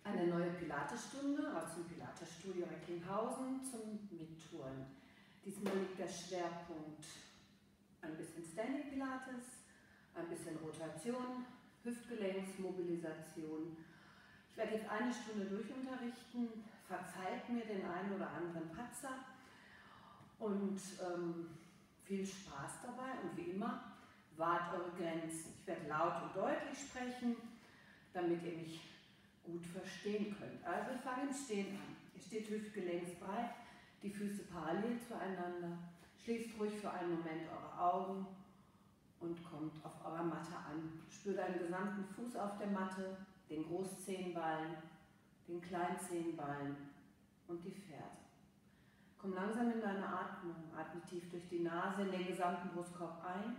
Eine neue Pilatesstunde aus dem Pilatesstudio Recklinghausen zum Mittouren. Diesmal liegt der Schwerpunkt ein bisschen Standing Pilates, ein bisschen Rotation, Hüftgelenksmobilisation. Ich werde jetzt eine Stunde durchunterrichten, verzeiht mir den einen oder anderen Patzer und viel Spaß dabei und wie immer, wahrt eure Grenzen. Ich werde laut und deutlich sprechen, damit ihr mich gut verstehen könnt. Also wir fangen im Stehen an. Ihr steht hüftgelenksbreit, die Füße parallel zueinander. Schließt ruhig für einen Moment eure Augen und kommt auf eurer Matte an. Spürt einen gesamten Fuß auf der Matte, den Großzehenballen, den Kleinzehenballen und die Ferse. Komm langsam in deine Atmung. Atme tief durch die Nase in den gesamten Brustkorb ein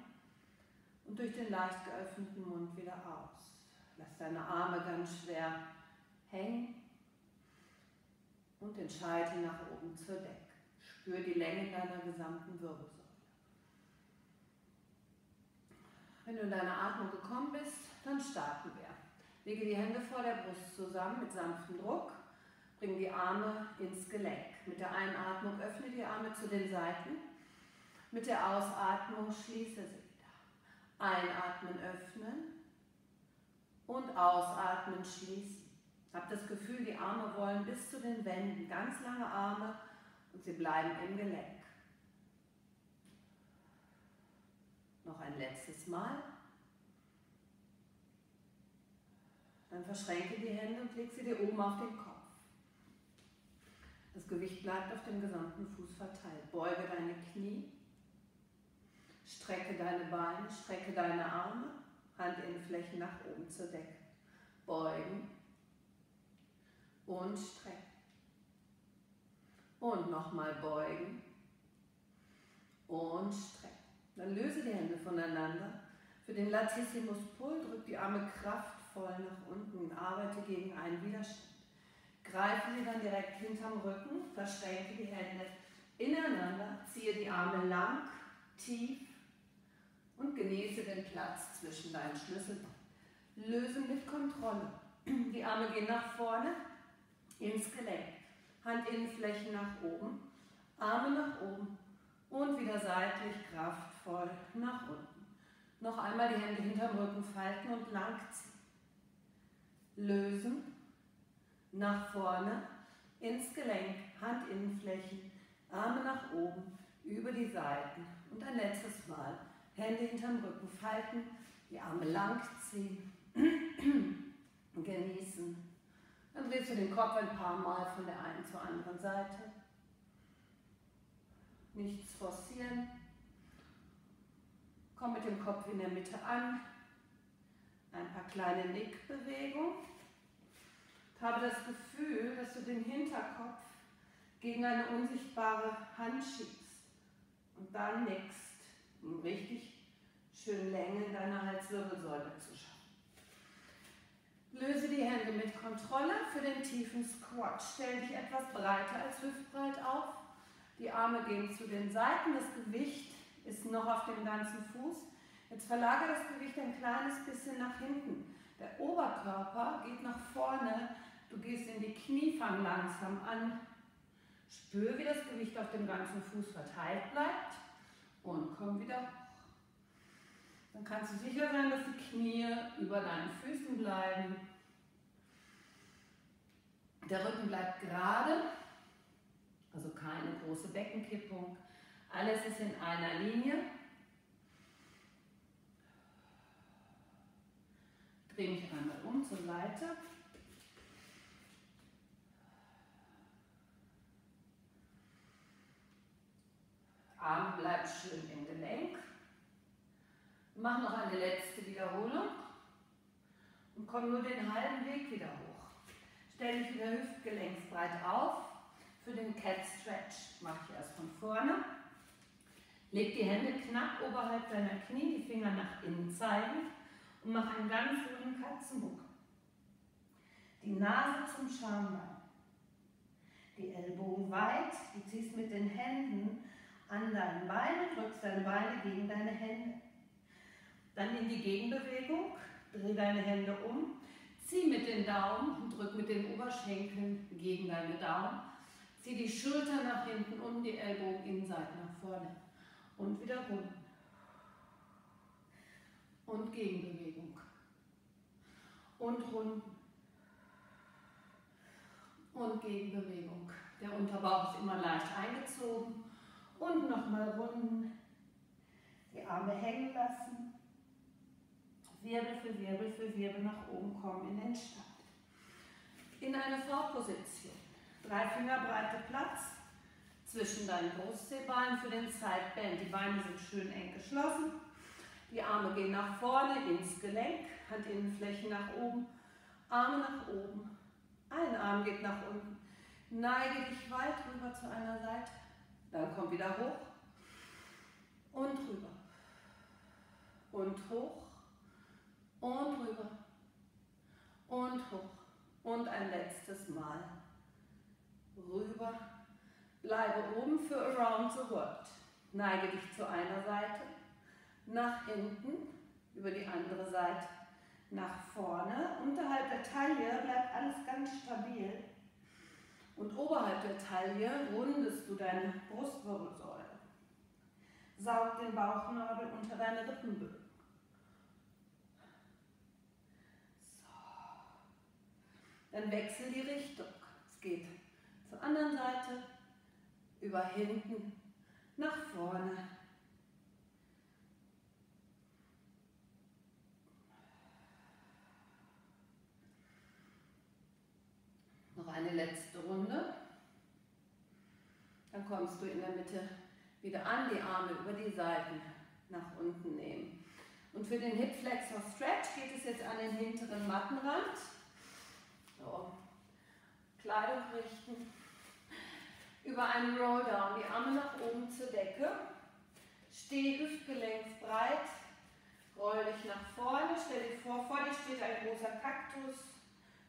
und durch den leicht geöffneten Mund wieder aus. Lass deine Arme ganz schwer hängen und den Scheitel nach oben zur Decke. Spür die Länge deiner gesamten Wirbelsäule. Wenn du in deine Atmung gekommen bist, dann starten wir. Lege die Hände vor der Brust zusammen mit sanftem Druck. Bring die Arme ins Gelenk. Mit der Einatmung öffne die Arme zu den Seiten. Mit der Ausatmung schließe sie wieder. Einatmen, öffnen und ausatmen, schließen. Habt das Gefühl, die Arme wollen bis zu den Wänden. Ganz lange Arme und sie bleiben im Gelenk. Noch ein letztes Mal. Dann verschränke die Hände und leg sie dir oben auf den Kopf. Das Gewicht bleibt auf dem gesamten Fuß verteilt. Beuge deine Knie, strecke deine Beine, strecke deine Arme, Handinnenflächen nach oben zur Decke. Beugen und strecken. Und nochmal beugen und strecken. Dann löse die Hände voneinander. Für den Latissimus Pull drück die Arme kraftvoll nach unten und arbeite gegen einen Widerstand. Greife sie dann direkt hinterm Rücken, verschränke die Hände ineinander, ziehe die Arme lang, tief und genieße den Platz zwischen deinen Schlüsselbeinen. Lösen mit Kontrolle. Die Arme gehen nach vorne, ins Gelenk. Handinnenflächen nach oben, Arme nach oben und wieder seitlich kraftvoll nach unten. Noch einmal die Hände hinterm Rücken falten und lang ziehen. Lösen, nach vorne, ins Gelenk, Handinnenflächen, Arme nach oben, über die Seiten. Und ein letztes Mal, Hände hinterm Rücken falten, die Arme lang ziehen, genießen. Dann drehst du den Kopf ein paar Mal von der einen zur anderen Seite. Nichts forcieren. Komm mit dem Kopf in der Mitte an. Ein paar kleine Nickbewegungen. Habe das Gefühl, dass du den Hinterkopf gegen eine unsichtbare Hand schiebst. Und dann nickst, um richtig schön Länge in deiner Halswirbelsäule zu schaffen. Löse die Hände mit Kontrolle für den tiefen Squat. Stell dich etwas breiter als hüftbreit auf. Die Arme gehen zu den Seiten. Das Gewicht ist noch auf dem ganzen Fuß. Jetzt verlagere das Gewicht ein kleines bisschen nach hinten. Der Oberkörper geht nach vorne. Du gehst in die Knie, fang langsam an. Spür, wie das Gewicht auf dem ganzen Fuß verteilt bleibt. Und komm wieder hoch. Dann kannst du sicher sein, dass die Knie über deinen Füßen bleiben. Der Rücken bleibt gerade, also keine große Beckenkippung. Alles ist in einer Linie. Ich drehe mich einmal um zur Seite. Arm bleibt schön im Gelenk. Mach noch eine letzte Wiederholung und komm nur den halben Weg wieder hoch. Stell dich wieder hüftgelenksbreit auf. Für den Cat Stretch mache ich erst von vorne. Leg die Hände knapp oberhalb deiner Knie, die Finger nach innen zeigen und mach einen ganz ruhigen Katzenbuckel. Die Nase zum Schambein. Die Ellbogen weit, du ziehst mit den Händen an deinen Beinen, drückst deine Beine gegen deine Hände. Dann in die Gegenbewegung, dreh deine Hände um, Zieh mit den Daumen und drück mit den Oberschenkeln gegen deine Daumen. Zieh die Schulter nach hinten und die Ellbogeninnenseite nach vorne. Und wieder runden. Und Gegenbewegung. Und runden. Und Gegenbewegung. Der Unterbauch ist immer leicht eingezogen. Und nochmal runden. Die Arme hängen lassen. Wirbel für Wirbel für Wirbel nach oben kommen in den Stand. In eine V-Position. 3 Finger breite Platz zwischen deinen Brustzehballen für den Sidebend. Die Beine sind schön eng geschlossen. Die Arme gehen nach vorne ins Gelenk. Handinnenflächen nach oben. Arme nach oben. Ein Arm geht nach unten. Neige dich weit rüber zu einer Seite. Dann komm wieder hoch. Und rüber. Und hoch. Und rüber. Und hoch. Und ein letztes Mal. Rüber. Bleibe oben für Around the World. Neige dich zu einer Seite. Nach hinten. Über die andere Seite. Nach vorne. Unterhalb der Taille bleibt alles ganz stabil. Und oberhalb der Taille rundest du deine Brustwirbelsäule. Saug den Bauchnabel unter deine Rippenbögen. Dann wechsel die Richtung. Es geht zur anderen Seite, über hinten, nach vorne. Noch eine letzte Runde. Dann kommst du in der Mitte wieder an, die Arme über die Seiten nach unten nehmen. Und für den Hip Flexor Stretch geht es jetzt an den hinteren Mattenrand. So. Kleidung richten. Über einen Rolldown, die Arme nach oben zur Decke. Steh hüftgelenksbreit. Roll dich nach vorne. Stell dir vor dir steht ein großer Kaktus.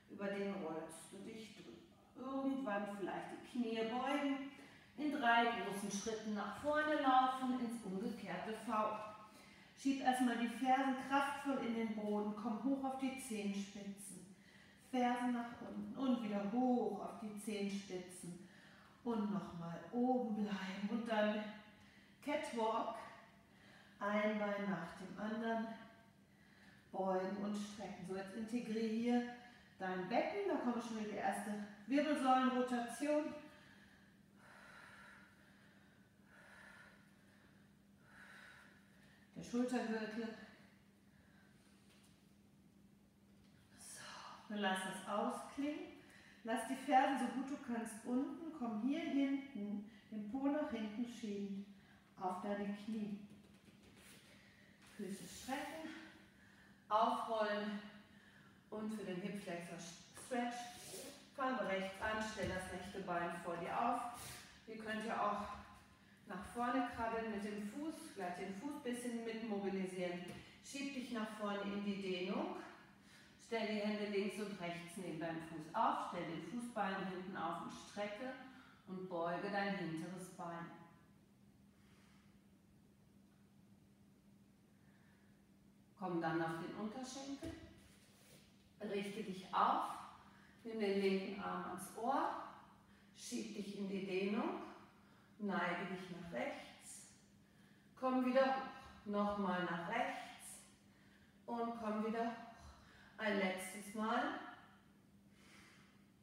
Über den rollst du dich drüber. Irgendwann vielleicht die Knie beugen. In 3 großen Schritten nach vorne laufen, ins umgekehrte V. Schieb erstmal die Fersen kraftvoll in den Boden. Komm hoch auf die Zehenspitzen. Fersen nach unten und wieder hoch auf die Zehenspitzen. Und nochmal oben bleiben. Und dann Catwalk. Ein Bein nach dem anderen. Beugen und strecken. So, jetzt integriere hier dein Becken. Da kommt schon wieder die erste Wirbelsäulenrotation. Der Schultergürtel. So, dann lass es ausklingen. Lass die Fersen so gut du kannst unten. Komm hier hinten, den Po nach hinten schieben auf deine Knie. Füße strecken, aufrollen und für den Hip Flexor Stretch fang rechts an, stell das rechte Bein vor dir auf. Ihr könnt ja auch nach vorne krabbeln mit dem Fuß, gleich den Fuß ein bisschen mit mobilisieren. Schieb dich nach vorne in die Dehnung. Stell die Hände links und rechts neben deinem Fuß auf. Stell den Fußballen hinten auf und strecke und beuge dein hinteres Bein. Komm dann auf den Unterschenkel. Richte dich auf. Nimm den linken Arm ans Ohr. Schieb dich in die Dehnung. Neige dich nach rechts, komm wieder hoch, nochmal nach rechts und komm wieder hoch. Ein letztes Mal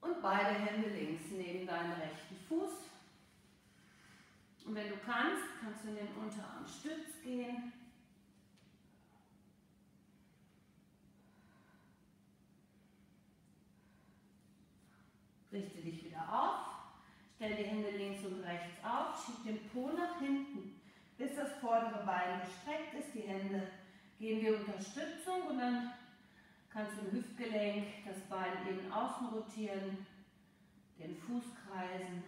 und beide Hände links neben deinen rechten Fuß. Und wenn du kannst, kannst du in den Unterarmstütz gehen. Richte dich wieder auf. Stell die Hände links und rechts auf, schieb den Po nach hinten, bis das vordere Bein gestreckt ist. Die Hände geben dir Unterstützung und dann kannst du im Hüftgelenk das Bein innen außen rotieren, den Fuß kreisen,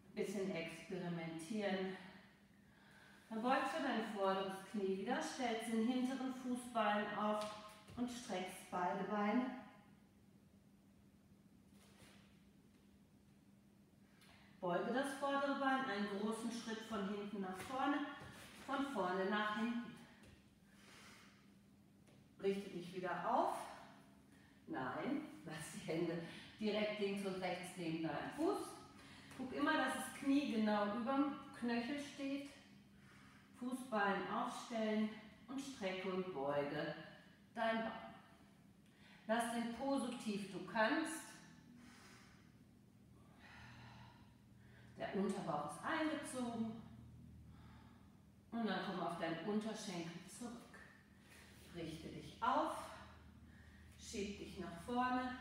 ein bisschen experimentieren. Dann beugst du dein vorderes Knie wieder, stellst den hinteren Fußballen auf und streckst beide Beine. Beuge das vordere Bein, einen großen Schritt von hinten nach vorne, von vorne nach hinten. Richte dich wieder auf. Nein, lass die Hände direkt links und rechts neben deinem Fuß. Guck immer, dass das Knie genau über dem Knöchel steht. Fußballen aufstellen und strecke und beuge dein Bein. Lass den Po so tief du kannst. Der Unterbauch ist eingezogen. Und dann komm auf deinen Unterschenkel zurück. Richte dich auf. Schieb dich nach vorne.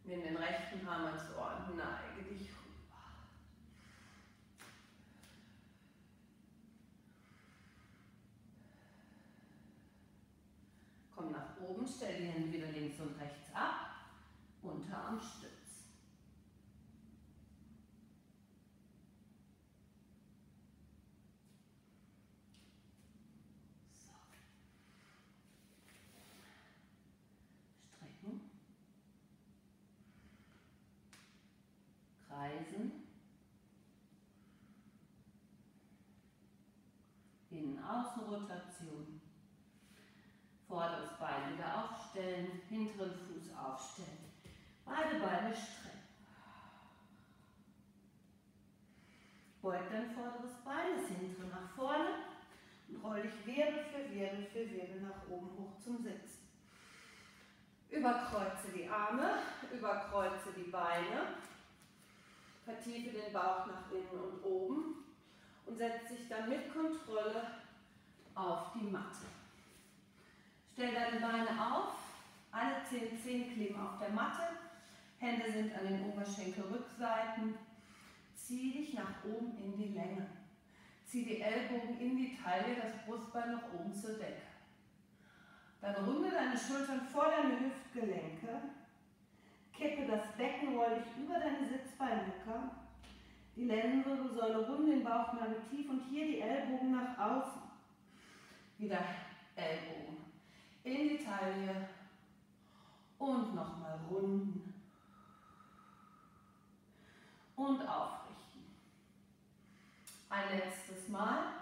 Nimm den rechten Arm ans Ohr und neige dich rüber. Komm nach oben, stell die Hände wieder links und rechts ab. Unterarmstütz. Kreisen, Innen-Außen-Rotation, vorderes Bein wieder aufstellen, hinteren Fuß aufstellen, beide Beine strecken. Beug dein vorderes Bein, das hintere nach vorne und roll dich Wirbel für Wirbel für Wirbel nach oben hoch zum Sitzen. Überkreuze die Arme, überkreuze die Beine. Vertiefe den Bauch nach innen und oben und setze dich dann mit Kontrolle auf die Matte. Stell deine Beine auf, alle 10 Zehen kleben auf der Matte, Hände sind an den Oberschenkelrückseiten. Zieh dich nach oben in die Länge. Zieh die Ellbogen in die Taille, das Brustbein nach oben zur Decke. Dann runde deine Schultern vor deine Hüftgelenke. Kippe das Becken, roll dich über deine Sitzbeinhöcker. Die Lendenwirbelsäule rund, den Bauchnabel tief und hier die Ellbogen nach außen. Wieder Ellbogen in die Taille und nochmal runden. Und aufrichten. Ein letztes Mal.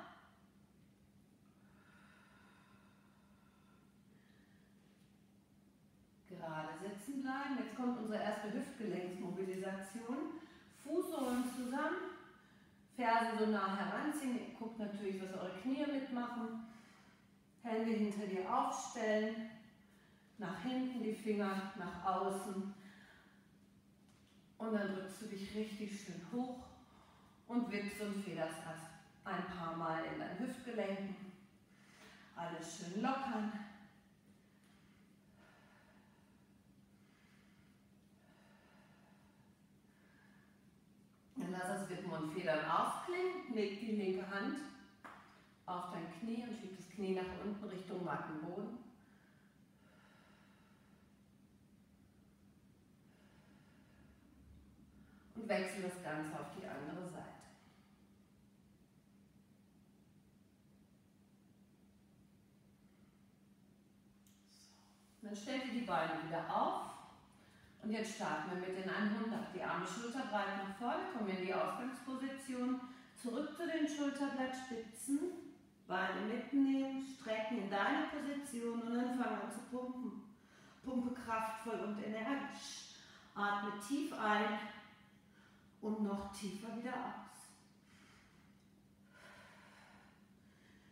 Gerade sitzen bleiben. Jetzt kommt unsere erste Hüftgelenksmobilisation. Fußsohlen zusammen, Ferse so nah heranziehen. Ihr guckt natürlich, was eure Knie mitmachen. Hände hinter dir aufstellen. Nach hinten die Finger nach außen. Und dann drückst du dich richtig schön hoch und wippst und federst ein paar Mal in deinen Hüftgelenken. Alles schön lockern. Dann lass das Wippen und Federn aufklingen. Leg die linke Hand auf dein Knie und schieb das Knie nach unten Richtung Mattenboden. Und wechsel das Ganze auf die andere Seite. Dann stellt ihr die Beine wieder auf. Und jetzt starten wir mit den 100. Die Arme schulterbreit nach vorne, kommen in die Ausgangsposition. Zurück zu den Schulterblattspitzen. Beine mitnehmen, strecken in deine Position und dann fangen an zu pumpen. Pumpe kraftvoll und energisch. Atme tief ein und noch tiefer wieder aus.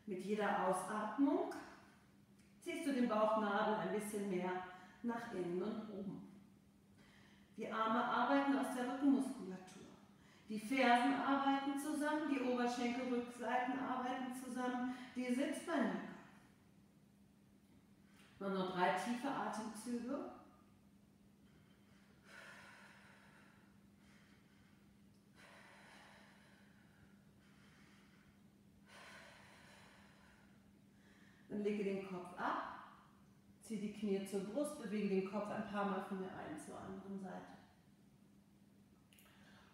Mit jeder Ausatmung ziehst du den Bauchnabel ein bisschen mehr nach innen und oben. Die Arme arbeiten aus der Rückenmuskulatur. Die Fersen arbeiten zusammen, die Oberschenkelrückseiten arbeiten zusammen, die Sitzbeinhöcker. Noch 3 tiefe Atemzüge. Dann lege den Kopf ab. Zieh die Knie zur Brust, bewege den Kopf ein paar Mal von der einen zur anderen Seite.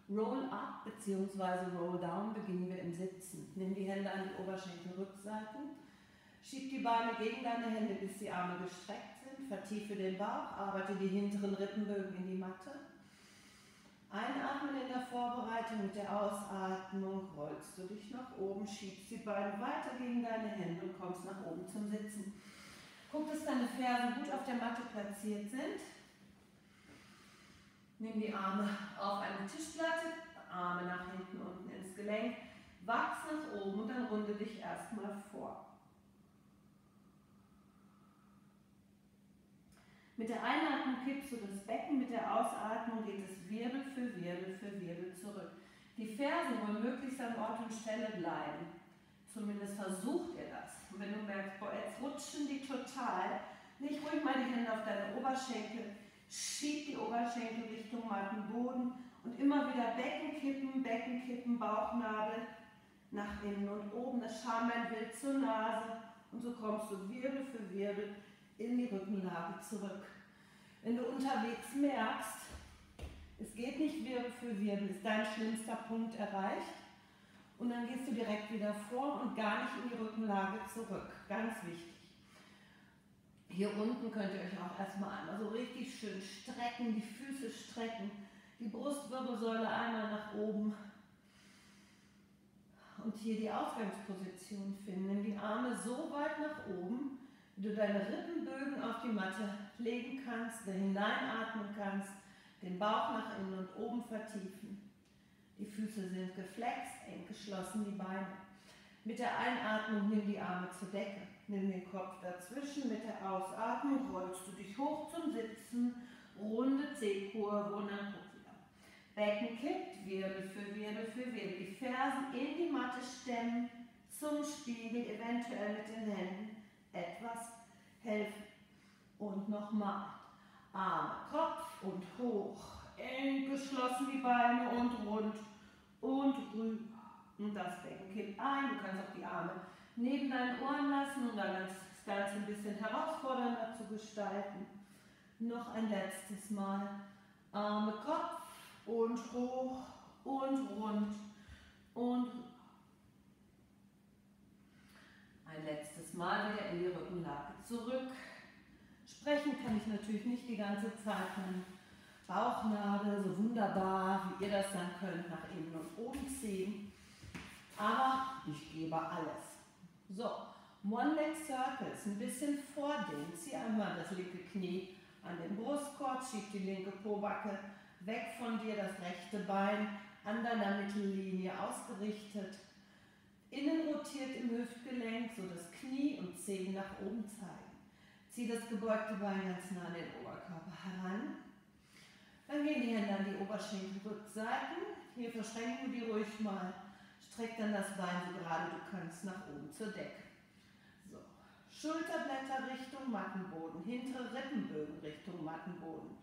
Roll up bzw. Roll down beginnen wir im Sitzen. Nimm die Hände an die Oberschenkelrückseiten. Schieb die Beine gegen deine Hände, bis die Arme gestreckt sind. Vertiefe den Bauch, arbeite die hinteren Rippenbögen in die Matte. Einatmen in der Vorbereitung, mit der Ausatmung rollst du dich nach oben, schiebst die Beine weiter gegen deine Hände und kommst nach oben zum Sitzen. Guck, dass deine Fersen gut auf der Matte platziert sind. Nimm die Arme auf eine Tischplatte, Arme nach hinten unten ins Gelenk, wachs nach oben und dann runde dich erstmal vor. Mit der Einatmung kippst du das Becken, mit der Ausatmung geht es Wirbel für Wirbel für Wirbel zurück. Die Fersen wollen möglichst an Ort und Stelle bleiben. Zumindest versucht ihr das. Und wenn du merkst, boah, jetzt rutschen die total, leg ruhig mal die Hände auf deine Oberschenkel, schieb die Oberschenkel Richtung Mattenboden und immer wieder Becken kippen, Bauchnabel nach innen und oben, das Schambein wild zur Nase und so kommst du Wirbel für Wirbel in die Rückenlage zurück. Wenn du unterwegs merkst, es geht nicht Wirbel für Wirbel, ist dein schlimmster Punkt erreicht und dann gehst du direkt wieder vor und gar nicht in die Rückenlage zurück. Ganz wichtig. Hier unten könnt ihr euch auch erstmal einmal so richtig schön strecken, die Füße strecken, die Brustwirbelsäule einmal nach oben und hier die Ausgangsposition finden. Nimm die Arme so weit nach oben, wie du deine Rippenbögen auf die Matte legen kannst, da hineinatmen kannst, den Bauch nach innen und oben vertiefen. Die Füße sind geflext, eng geschlossen, die Beine. Mit der Einatmung nimm die Arme zur Decke, nimm den Kopf dazwischen, mit der Ausatmung rollst du dich hoch zum Sitzen, runde C-Kurve und dann hoch wieder. Becken kippt, Wirbel für Wirbel für Wirbel, die Fersen in die Matte stemmen, zum Spiegel, eventuell mit den Händen etwas helfen. Und nochmal, Arme, Kopf und hoch, eng geschlossen die Beine und rund und rüber. Und das Becken kippt ein, du kannst auch die Arme neben deinen Ohren lassen und dann das Ganze ein bisschen herausfordernder zu gestalten. Noch ein letztes Mal, Arme, Kopf und hoch und rund und rüber. Ein letztes Mal wieder in die Rückenlage zurück. Sprechen kann ich natürlich nicht die ganze Zeit. Meine Bauchnabel so wunderbar, wie ihr das dann könnt, nach innen und oben ziehen. Aber ich gebe alles. So, One Leg Circles, ein bisschen vordehnen. Zieh einmal das linke Knie an den Brustkorb, schieb die linke Pobacke weg von dir, das rechte Bein an deiner Mittellinie ausgerichtet. Innen rotiert im Hüftgelenk, so das Knie und Zehen nach oben zeigen. Zieh das gebeugte Bein ganz nah an den Oberkörper heran. Dann gehen die Hände an die Oberschenkelrückseiten. Hier verschränken wir die ruhig mal. Streck dann das Bein so gerade du kannst nach oben zur Decke. So. Schulterblätter Richtung Mattenboden, hintere Rippenbögen Richtung Mattenboden.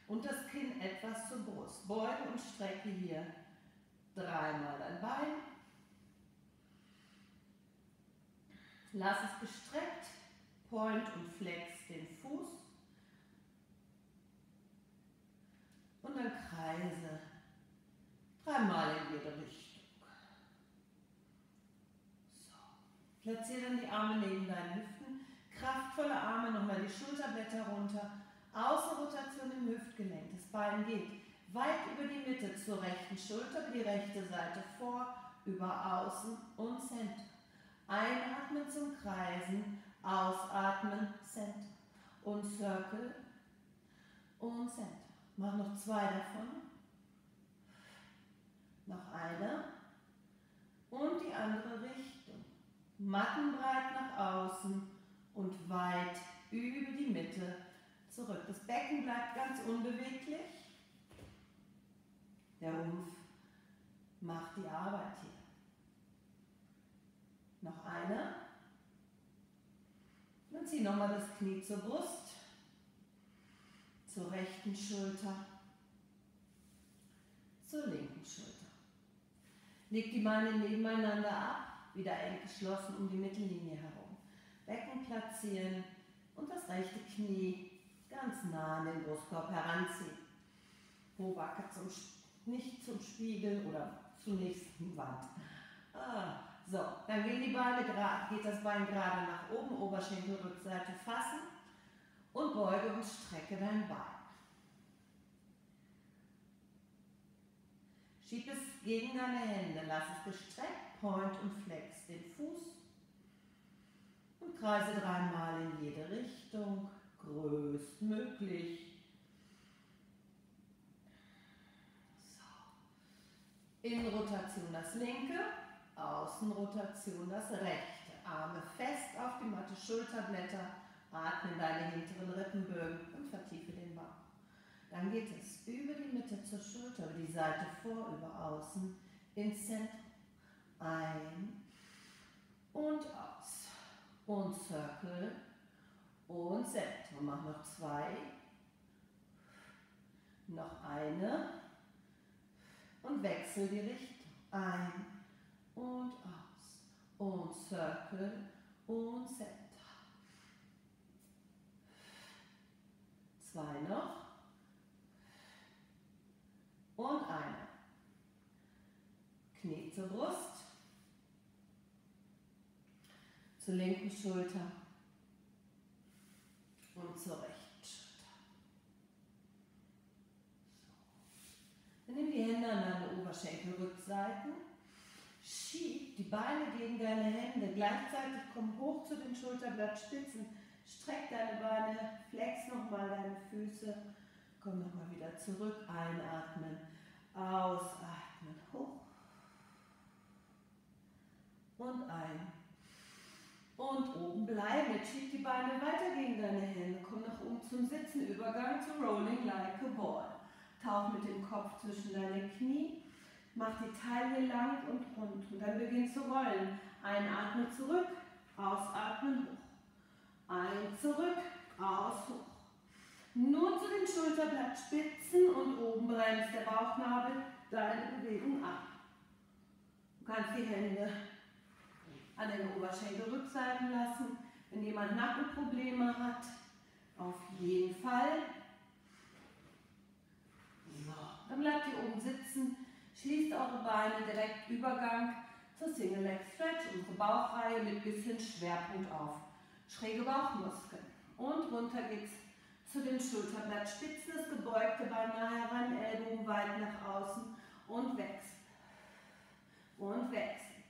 Und das Kinn etwas zur Brust. Beuge und strecke hier dreimal dein Bein. Lass es gestreckt. Point und flex den Fuß. Und dann kreise dreimal in jede Richtung. Platziere dann die Arme neben deinen Hüften, kraftvolle Arme, nochmal die Schulterblätter runter, Außenrotation im Hüftgelenk, das Bein geht weit über die Mitte zur rechten Schulter, über die rechte Seite vor, über Außen und Center. Einatmen zum Kreisen, ausatmen, Center und Circle und Center. Mach noch zwei davon, noch eine und die andere Richtung. Mattenbreit nach außen und weit über die Mitte zurück. Das Becken bleibt ganz unbeweglich. Der Rumpf macht die Arbeit hier. Noch eine. Dann zieh nochmal das Knie zur Brust, zur rechten Schulter, zur linken Schulter. Leg die Beine nebeneinander ab. Wieder eng geschlossen um die Mittellinie herum. Becken platzieren und das rechte Knie ganz nah an den Brustkorb heranziehen. Pobacke nicht zum Spiegel oder zur nächsten Wand. So, dann geht das Bein gerade nach oben, Oberschenkelrückseite fassen und beuge und strecke dein Bein. Schieb es gegen deine Hände, lass es gestreckt. Point und flex den Fuß und kreise dreimal in jede Richtung. Innenrotation das linke, Außenrotation das rechte. Arme fest auf die Matte, Schulterblätter, atme in deine hinteren Rippenbögen und vertiefe den Bauch. Dann geht es über die Mitte zur Schulter, über die Seite vor, über außen, ins Zentrum. Ein und aus. Und Circle und Zentrum. Mach noch 2. Noch eine. Und wechsel die Richtung. Ein und aus. Und Circle und Center. 2 noch. Und eine. Knie zur Brust. Zur linken Schulter. Und zur rechten Schulter. Dann nimm die Hände an deine Oberschenkelrückseiten. Schieb die Beine gegen deine Hände. Gleichzeitig komm hoch zu den Schulterblattspitzen. Streck deine Beine, flex nochmal deine Füße. Komm nochmal wieder zurück. Einatmen, ausatmen, hoch. Und ein. Und oben bleiben. Jetzt schieb die Beine weiter gegen deine Hände. Komm nach oben zum Sitzen. Übergang zu Rolling like a ball. Tauch mit dem Kopf zwischen deine Knie. Mach die Taille lang und rund. Und dann beginn zu rollen. Einatmen zurück. Ausatmen hoch. Ein zurück. Aus hoch. Nur zu den Schulterblattspitzen und oben bremst der Bauchnabel deine Bewegung ab. Du kannst die Hände an den Oberschenkelrückseiten lassen. Wenn jemand Nackenprobleme hat, auf jeden Fall. So, dann bleibt ihr oben sitzen, schließt eure Beine, direkt Übergang zur Single Leg Stretch, unsere Bauchreihe mit bisschen Schwerpunkt auf schräge Bauchmuskeln. Und runter geht's zu den Schulterblattspitzen, das gebeugte Bein nah heran, Ellbogen weit nach außen und wechseln. Und wechseln.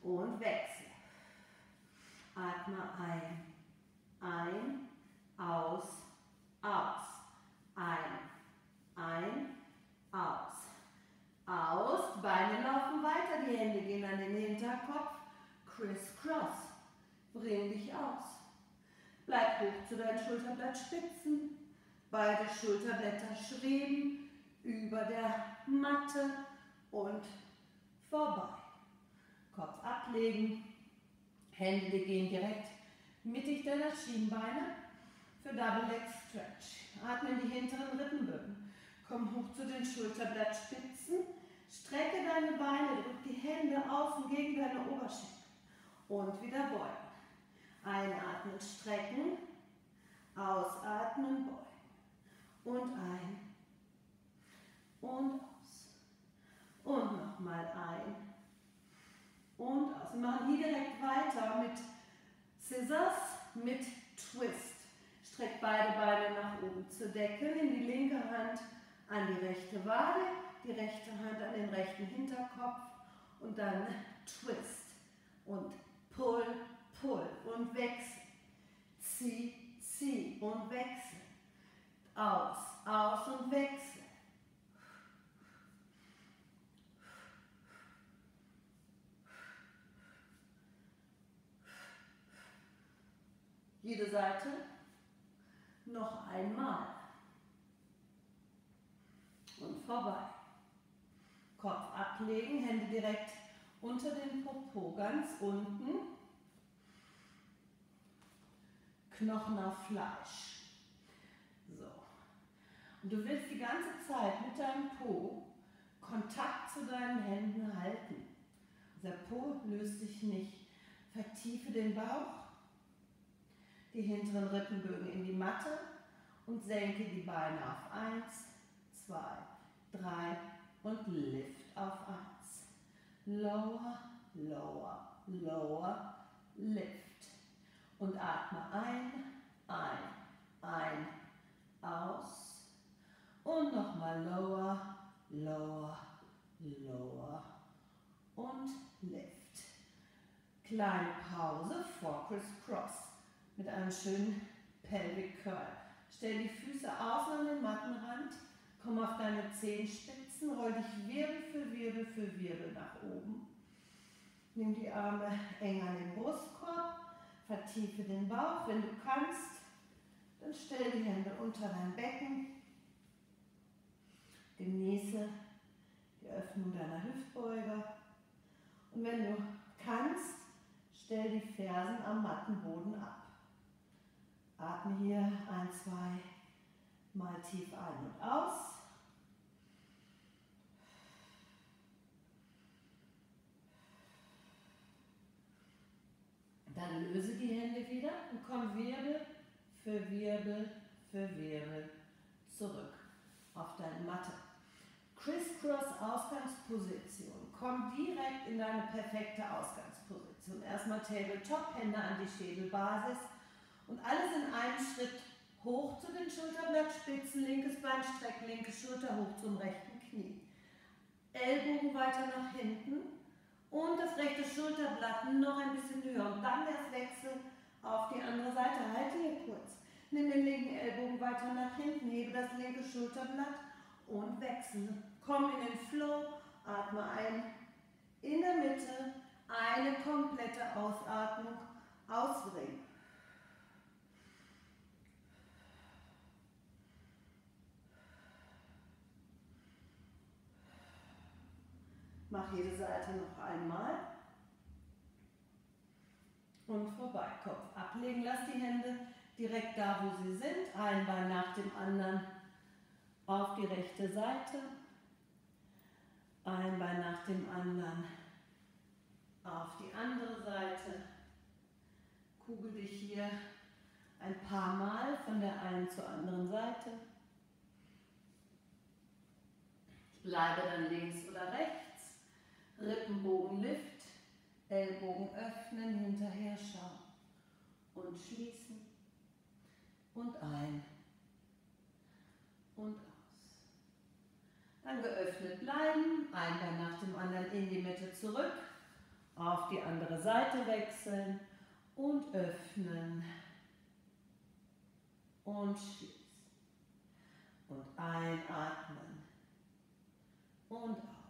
Und wechsel. Atme ein, aus, aus, ein, aus, aus, Beine laufen weiter, die Hände gehen an den Hinterkopf, criss-cross, bring dich aus. Bleib hoch zu deinen Schulterblattspitzen, beide Schulterblätter schweben über der Matte und vorbei. Kopf ablegen, Hände gehen direkt mittig deiner Schienbeine für Double Leg Stretch. Atme in die hinteren Rippenbögen. Komm hoch zu den Schulterblattspitzen, strecke deine Beine, drück die Hände außen gegen deine Oberschenkel und wieder beugen. Einatmen, strecken, ausatmen, beugen und ein und aus und nochmal ein. Und aus. Wir machen hier direkt weiter mit Scissors, mit Twist. Streck beide Beine nach oben zur Decke, nimm die linke Hand an die rechte Wade, die rechte Hand an den rechten Hinterkopf und dann Twist und Pull, Pull und wechsel. Zieh, zieh und wechsel. Aus, aus und wechsel. Jede Seite noch einmal und vorbei. Kopf ablegen, Hände direkt unter den Popo, ganz unten. Knochen auf Fleisch. So. Und du willst die ganze Zeit mit deinem Po Kontakt zu deinen Händen halten. Der Po löst sich nicht. Vertiefe den Bauch. Die hinteren Rippenbögen in die Matte und senke die Beine auf 1, 2, 3 und lift auf 1. Lower, lower, lower, lift. Und atme ein, aus. Und nochmal lower, lower, lower und lift. Kleine Pause vor Criss-Cross. Mit einem schönen Pelvic Curl. Stell die Füße außen an den Mattenrand, Komm auf deine Zehenspitzen, roll dich Wirbel für Wirbel für Wirbel nach oben. Nimm die Arme eng an den Brustkorb, vertiefe den Bauch. Wenn du kannst, dann stell die Hände unter dein Becken. Genieße die Öffnung deiner Hüftbeuger. Und wenn du kannst, stell die Fersen am Mattenboden ab. Atme hier 1, 2 Mal tief ein und aus. Dann löse die Hände wieder und komm Wirbel für Wirbel für Wirbel zurück auf deine Matte. Criss-Cross Ausgangsposition. Komm direkt in deine perfekte Ausgangsposition. Erstmal Tabletop, Hände an die Schädelbasis und alles in einem Schritt hoch zu den Schulterblattspitzen, linkes Bein strecken, linke Schulter hoch zum rechten Knie. Ellbogen weiter nach hinten und das rechte Schulterblatt noch ein bisschen höher und dann das Wechsel auf die andere Seite. Halte hier kurz. Nimm den linken Ellbogen weiter nach hinten, hebe das linke Schulterblatt und wechsle. Komm in den Flow, atme ein. In der Mitte eine komplette Ausatmung, ausbringen. Mach jede Seite noch einmal. Und vorbei. Kopf ablegen, lass die Hände direkt da, wo sie sind. Ein Bein nach dem anderen auf die rechte Seite. Ein Bein nach dem anderen auf die andere Seite. Kugel dich hier ein paar Mal von der einen zur anderen Seite. Bleibe dann links oder rechts. Rippenbogen lift, Ellbogen öffnen, hinterher schauen und schließen und ein und aus. Dann geöffnet bleiben, ein Bein nach dem anderen in die Mitte zurück, auf die andere Seite wechseln und öffnen und schließen und einatmen und ausatmen.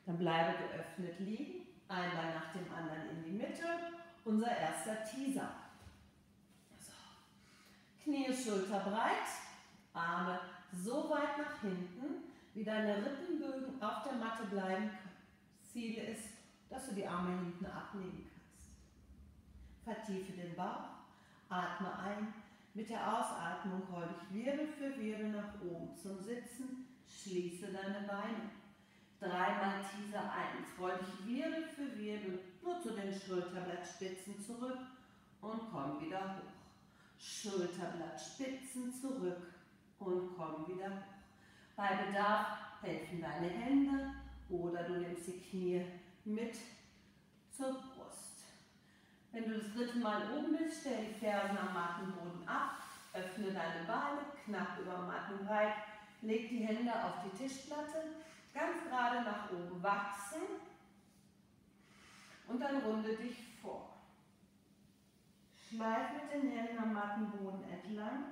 Dann bleibe geöffnet liegen, ein Bein nach dem anderen in die Mitte, unser erster Teaser. So. Knie schulterbreit, Arme so weit nach hinten, wie deine Rippenbögen auf der Matte bleiben können. Ziel ist, dass du die Arme hinten ablegen kannst. Vertiefe den Bauch, atme ein, mit der Ausatmung roll dich Wirbel für Wirbel nach oben zum Sitzen, schließe deine Beine. Dreimal Teaser 1, roll dich Wirbel für Wirbel nur zu den Schulterblattspitzen zurück und komm wieder hoch. Schulterblattspitzen zurück und komm wieder hoch. Bei Bedarf helfen deine Hände oder du nimmst die Knie mit zur Brust. Wenn du das dritte Mal oben bist, stell die Fersen am Mattenboden ab, öffne deine Beine, knapp über Mattenbreit, leg die Hände auf die Tischplatte, ganz gerade nach oben wachsen und dann runde dich vor. Schleif mit den Händen am Mattenboden entlang,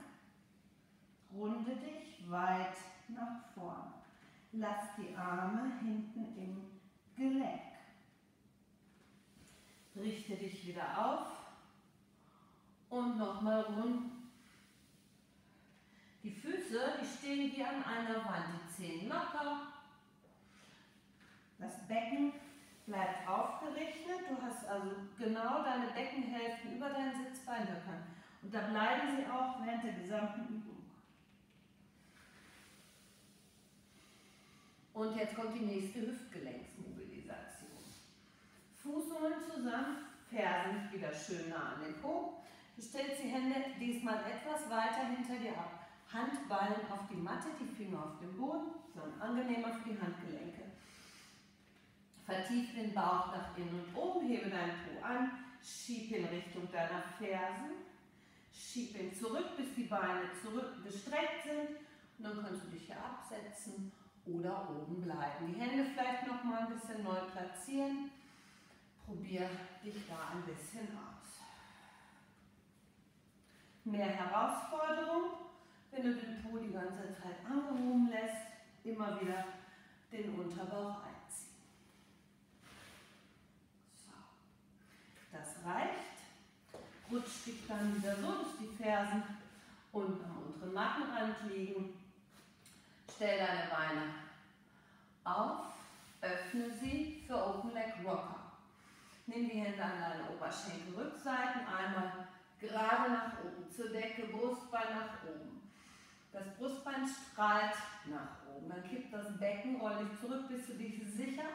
runde dich weit nach vorn. Lass die Arme hinten im Gelenk. Richte dich wieder auf und nochmal rund. Die Füße, die stehen wie an einer Wand, die Zehen locker. Das Becken bleibt aufgerichtet. Du hast also genau deine Beckenhälften über deinen Sitzbeinhöckern. Und da bleiben sie auch während der gesamten Übung. Und jetzt kommt die nächste Hüftgelenksmobilisation. Fußsohlen zusammen, Fersen wieder schön nah an den Po. Du stellst die Hände diesmal etwas weiter hinter dir ab. Handballen auf die Matte, die Finger auf dem Boden, sondern angenehmer für die Handgelenke. Vertief den Bauch nach innen und oben, hebe deinen Po an, schieb in Richtung deiner Fersen, schieb ihn zurück, bis die Beine zurück gestreckt sind. Und dann kannst du dich hier absetzen oder oben bleiben. Die Hände vielleicht noch mal ein bisschen neu platzieren. Probier dich da ein bisschen aus. Mehr Herausforderung. wenn du den Po die ganze Zeit angehoben lässt, immer wieder den Unterbauch einziehen. So. Das reicht. Rutsch dich dann wieder so, dass die Fersen unten am unteren Nackenrand liegen. Stell deine Beine auf, öffne sie für Open Leg Rocker. Nimm die Hände an deine Oberschenkelrückseiten, einmal gerade nach oben zur Decke, Brustbein nach oben. Das Brustbein strahlt nach oben. Dann kippt das Becken, roll dich zurück, bis du dich sicher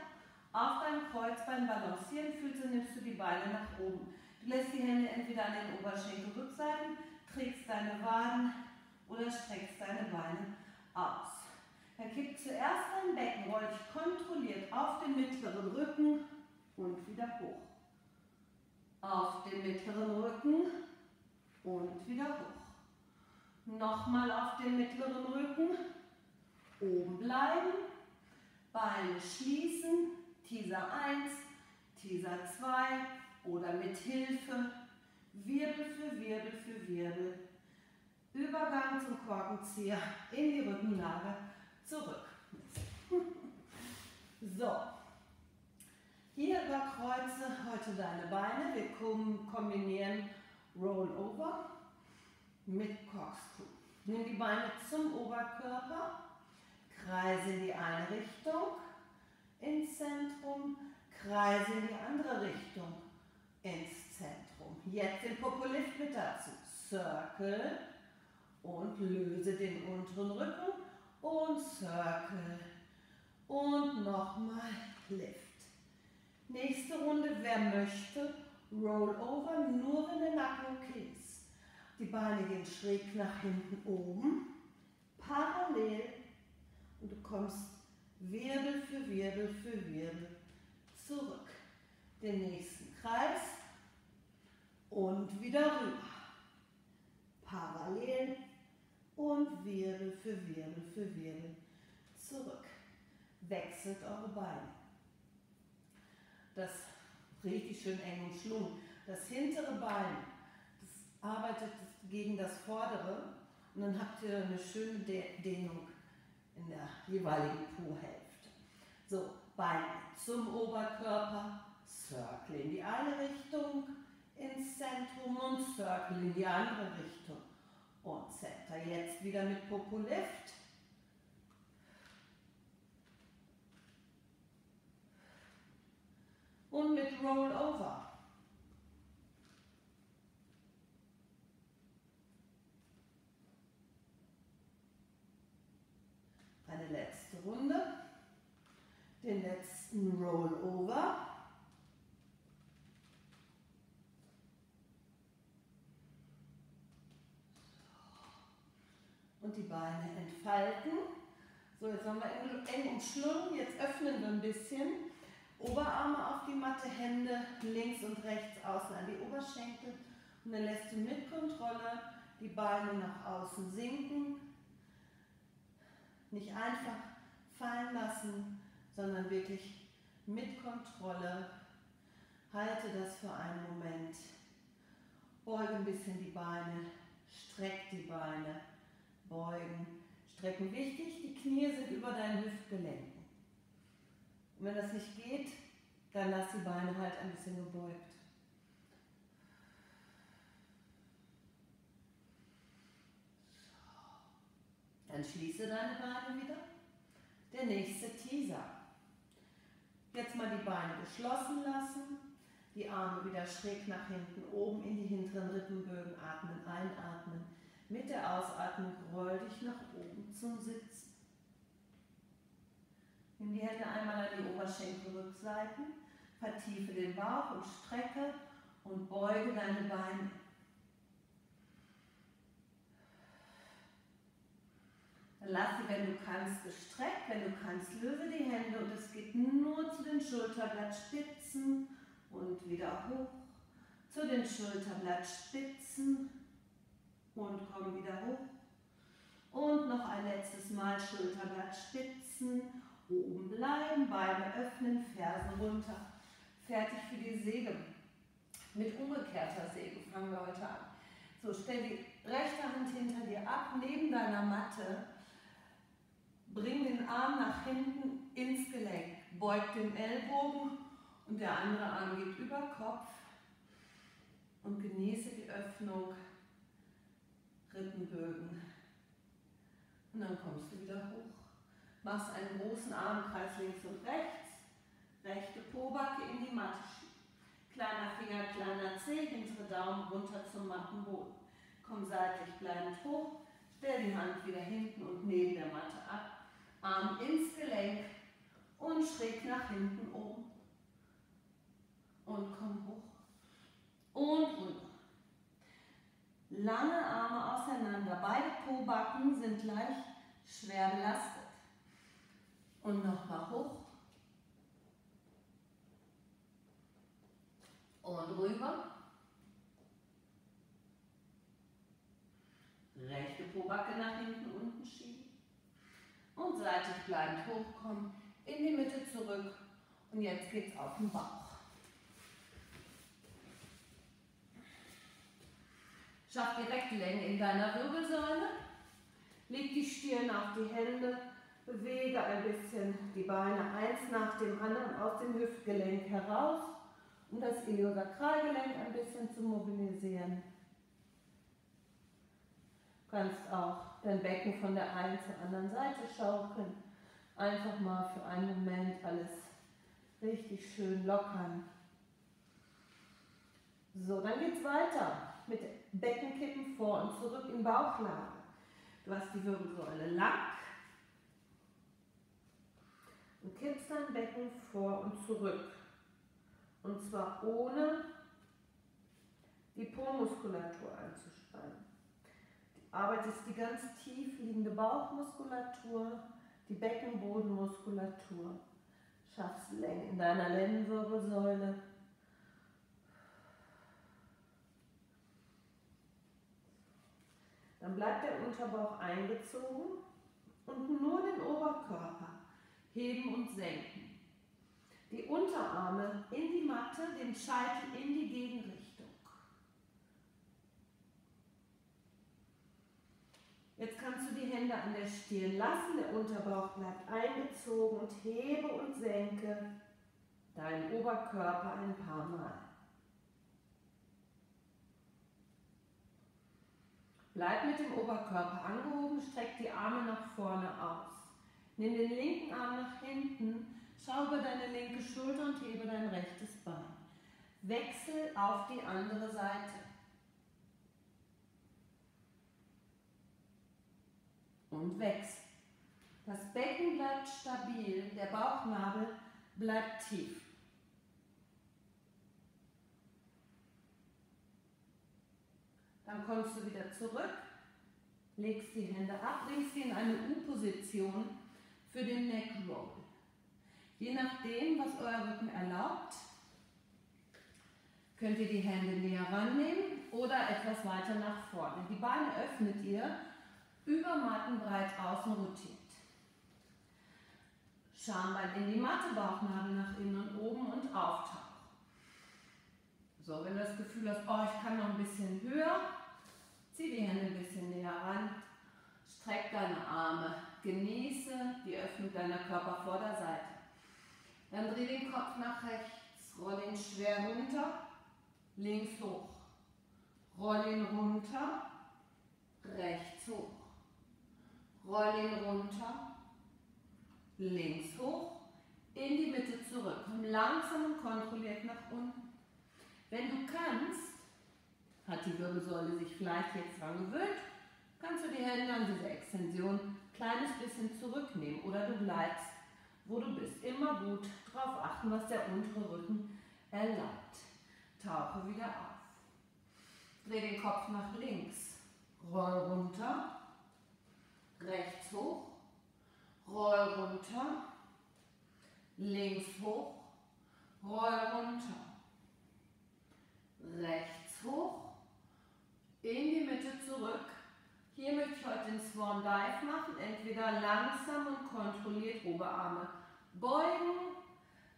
auf deinem Kreuzbein balancieren fühlst, und nimmst du die Beine nach oben. Du lässt die Hände entweder an den Oberschenkelrückseiten, trägst deine Waden oder streckst deine Beine aus. Dann kipp zuerst dein Becken, roll dich kontrolliert auf den mittleren Rücken und wieder hoch. Auf den mittleren Rücken und wieder hoch. Nochmal auf den mittleren Rücken, oben bleiben, Beine schließen, Teaser 1, Teaser 2 oder mit Hilfe, Wirbel für Wirbel für Wirbel, Übergang zum Korkenzieher in die Rückenlage zurück. So, hier überkreuze heute deine Beine. Wir kombinieren Rollover mit Corkscrew. Nimm die Beine zum Oberkörper, kreise in die eine Richtung ins Zentrum, kreise in die andere Richtung ins Zentrum. Jetzt den Popolift mit dazu. Circle und löse den unteren Rücken und Circle und nochmal Lift. Nächste Runde, wer möchte, Rollover, nur wenn der Nacken okay ist. Die Beine gehen schräg nach hinten oben, parallel, und du kommst Wirbel für Wirbel für Wirbel zurück. Den nächsten Kreis und wieder rüber. Parallel und Wirbel für Wirbel für Wirbel zurück. Wechselt eure Beine. Das richtig schön eng umschlungen. Das hintere Bein, das arbeitet gegen das vordere, und dann habt ihr eine schöne Dehnung in der jeweiligen Po-Hälfte. So, Beine zum Oberkörper, Circle in die eine Richtung, ins Zentrum und Circle in die andere Richtung und Center. Jetzt wieder mit Popolift. Und mit Rollover. Eine letzte Runde. Den letzten Rollover. Und die Beine entfalten. So, jetzt haben wir eng umschlungen. Jetzt öffnen wir ein bisschen. Oberarme auf die Matte, Hände links und rechts außen an die Oberschenkel. Und dann lässt du mit Kontrolle die Beine nach außen sinken. Nicht einfach fallen lassen, sondern wirklich mit Kontrolle. Halte das für einen Moment. Beuge ein bisschen die Beine, streck die Beine, beugen, strecken. Wichtig, die Knie sind über deinen Hüftgelenken. Und wenn das nicht geht, dann lass die Beine halt ein bisschen gebeugt. Dann schließe deine Beine wieder. Der nächste Teaser. Jetzt mal die Beine geschlossen lassen. Die Arme wieder schräg nach hinten oben in die hinteren Rippenbögen. Atmen, einatmen. Mit der Ausatmung roll dich nach oben zum Sitzen. Nimm die Hände einmal an die Oberschenkelrückseiten, vertiefe den Bauch und strecke und beuge deine Beine. Dann lass sie, wenn du kannst, gestreckt, wenn du kannst, löse die Hände und es geht nur zu den Schulterblattspitzen und wieder hoch, zu den Schulterblattspitzen und komm wieder hoch. Und noch ein letztes Mal Schulterblattspitzen. Oben bleiben, Beine öffnen, Fersen runter. Fertig für die Säge. Mit umgekehrter Säge fangen wir heute an. So, stell die rechte Hand hinter dir ab, neben deiner Matte. Bring den Arm nach hinten ins Gelenk. Beug den Ellbogen und der andere Arm geht über Kopf. Und genieße die Öffnung, Rippenbögen. Und dann kommst du wieder hoch. Machst einen großen Armkreis links und rechts. Rechte Pobacke in die Matte schieben. Kleiner Finger, kleiner Zeh, hintere Daumen runter zum Mattenboden. Komm seitlich bleibend hoch. Stell die Hand wieder hinten und neben der Matte ab. Arm ins Gelenk und schräg nach hinten oben. Und komm hoch. Und rüber. Lange Arme auseinander. Beide Pobacken sind gleich schwer belastet. Und nochmal hoch. Und rüber. Rechte Pobacke nach hinten unten schieben. Und seitlich bleibend hochkommen. In die Mitte zurück. Und jetzt geht's auf den Bauch. Schaff direkt Länge in deiner Wirbelsäule. Leg die Stirn auf die Hände. Bewege ein bisschen die Beine eins nach dem anderen aus dem Hüftgelenk heraus, um das Iliosakralgelenk ein bisschen zu mobilisieren. Du kannst auch dein Becken von der einen zur anderen Seite schaukeln. Einfach mal für einen Moment alles richtig schön lockern. So, dann geht es weiter mit Beckenkippen vor und zurück in Bauchlage. Du hast die Wirbelsäule lang und kippst dein Becken vor und zurück. Und zwar ohne die Po-Muskulatur anzuspannen. Du arbeitest die ganz tief liegende Bauchmuskulatur, die Beckenbodenmuskulatur. Schaffst Länge in deiner Lendenwirbelsäule. Dann bleibt der Unterbauch eingezogen und nur den Oberkörper heben und senken. Die Unterarme in die Matte, den Scheitel in die Gegenrichtung. Jetzt kannst du die Hände an der Stirn lassen, der Unterbauch bleibt eingezogen und hebe und senke deinen Oberkörper ein paar Mal. Bleib mit dem Oberkörper angehoben, streck die Arme nach vorne aus. Nimm den linken Arm nach hinten, schau über deine linke Schulter und hebe dein rechtes Bein. Wechsel auf die andere Seite. Und wechsel. Das Becken bleibt stabil, der Bauchnabel bleibt tief. Dann kommst du wieder zurück, legst die Hände ab, bringst sie in eine U-Position für den Neck Roll. Je nachdem, was euer Rücken erlaubt, könnt ihr die Hände näher rannehmen oder etwas weiter nach vorne. Die Beine öffnet ihr, über Mattenbreit außen rotiert. Schambein in die Matte, Bauchnabel nach innen und oben und auftauchen. So, wenn du das Gefühl hast, oh, ich kann noch ein bisschen höher, zieh die Hände ein bisschen näher ran, streck deine Arme, genieße die Öffnung deiner Körpervorderseite. Dann dreh den Kopf nach rechts, roll ihn schwer runter, links hoch, roll ihn runter, rechts hoch, roll ihn runter, links hoch, in die Mitte zurück, komm langsam und kontrolliert nach unten. Wenn du kannst, hat die Wirbelsäule sich vielleicht jetzt dran gewöhnt, kannst du die Hände an diese Extension ein kleines bisschen zurücknehmen oder du bleibst, wo du bist. Immer gut darauf achten, was der untere Rücken erlaubt. Tauche wieder auf. Dreh den Kopf nach links. Roll runter. Rechts hoch. Roll runter. Links hoch. Roll runter. Rechts hoch. In die Mitte zurück. Hier möchte ich heute den Swan Dive machen. Entweder langsam und kontrolliert Oberarme beugen,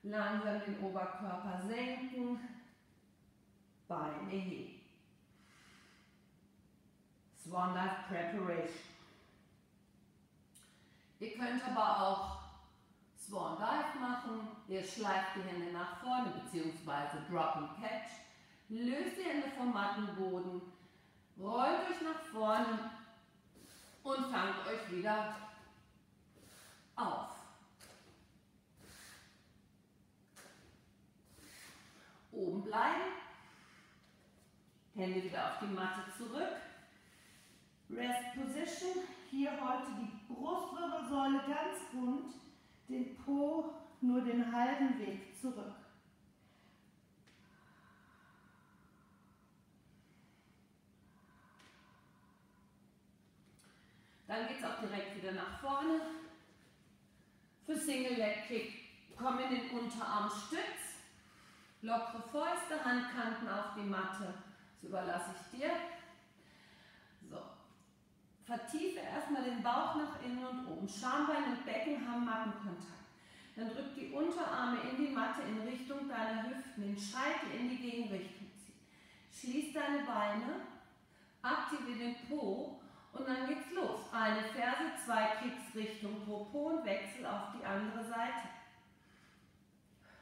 langsam den Oberkörper senken, Beine heben. Swan Dive Preparation. Ihr könnt aber auch Swan Dive machen. Ihr schleift die Hände nach vorne bzw. Drop and Catch. Löst die Hände vom Mattenboden, rollt euch nach vorne und fangt euch wieder auf. Oben bleiben, Hände wieder auf die Matte zurück. Rest Position, hier heute die Brustwirbelsäule ganz rund, den Po nur den halben Weg zurück. Dann geht es auch direkt wieder nach vorne. Für Single Leg Kick komm in den Unterarmstütz. Lockere Fäuste, Handkanten auf die Matte. Das überlasse ich dir. So. Vertiefe erstmal den Bauch nach innen und oben. Schambein und Becken haben Mattenkontakt. Dann drück die Unterarme in die Matte in Richtung deiner Hüften, den Scheitel in die Gegenrichtung ziehen. Schließ deine Beine, aktiviere den Po und dann geht's los. Eine Ferse, 2 Kicks Richtung Popo und Wechsel auf die andere Seite.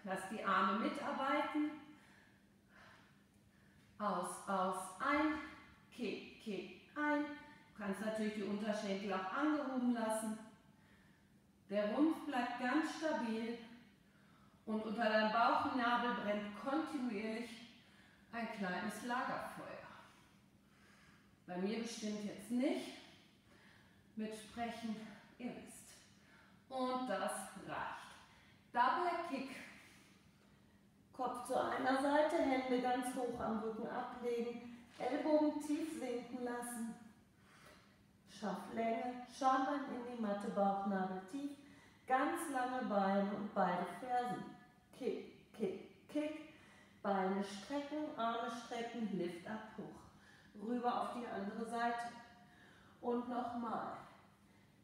Lass die Arme mitarbeiten. Aus, aus, ein, Kick, Kick, ein. Du kannst natürlich die Unterschenkel auch angehoben lassen. Der Rumpf bleibt ganz stabil und unter deinem Bauchnabel brennt kontinuierlich ein kleines Lagerfeuer. Bei mir bestimmt jetzt nicht. Mitsprechen, ihr wisst. Und das reicht. Double Kick. Kopf zu einer Seite, Hände ganz hoch am Rücken ablegen, Ellbogen tief sinken lassen. Schaff Länge, Schambein in die Matte, Bauchnabel tief, ganz lange Beine und beide Fersen. Kick, Kick, Kick. Beine strecken, Arme strecken, Lift ab, hoch. Rüber auf die andere Seite. Und nochmal.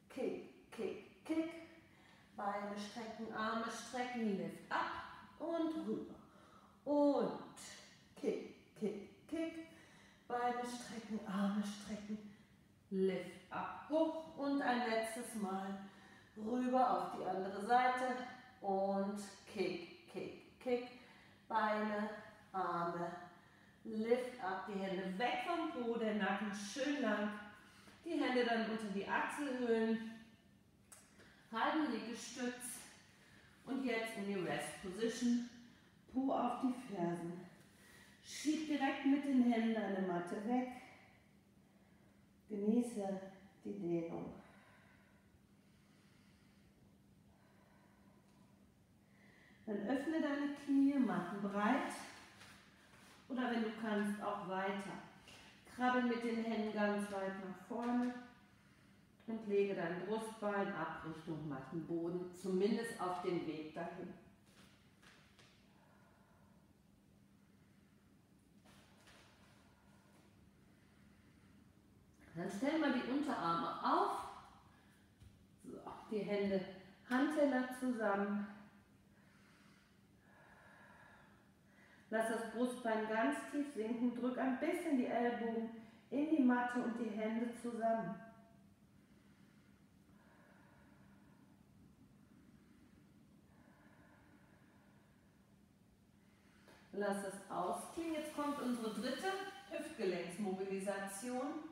Kick, Kick, Kick. Beine strecken, Arme strecken, Lift ab und rüber. Und Kick, Kick, Kick. Beine strecken, Arme strecken, Lift ab, hoch. Und ein letztes Mal rüber auf die andere Seite. Und Kick, Kick, Kick. Beine, Arme, Lift ab, die Hände weg vom Po, der Nacken schön lang. Die Hände dann unter die Achselhöhlen. Halben Liegestütz. Und jetzt in die Rest Position. Po auf die Fersen. Schieb direkt mit den Händen deine Matte weg. Genieße die Dehnung. Dann öffne deine Knie, mattenbreit. Oder wenn du kannst, auch weiter. Krabbel mit den Händen ganz weit nach vorne und lege dein Brustbein ab Richtung Mattenboden, zumindest auf den Weg dahin. Dann stell mal die Unterarme auf. So, die Hände Handteller zusammen. Lass das Brustbein ganz tief sinken, drück ein bisschen die Ellbogen in die Matte und die Hände zusammen. Lass es ausklingen. Jetzt kommt unsere dritte Hüftgelenksmobilisation.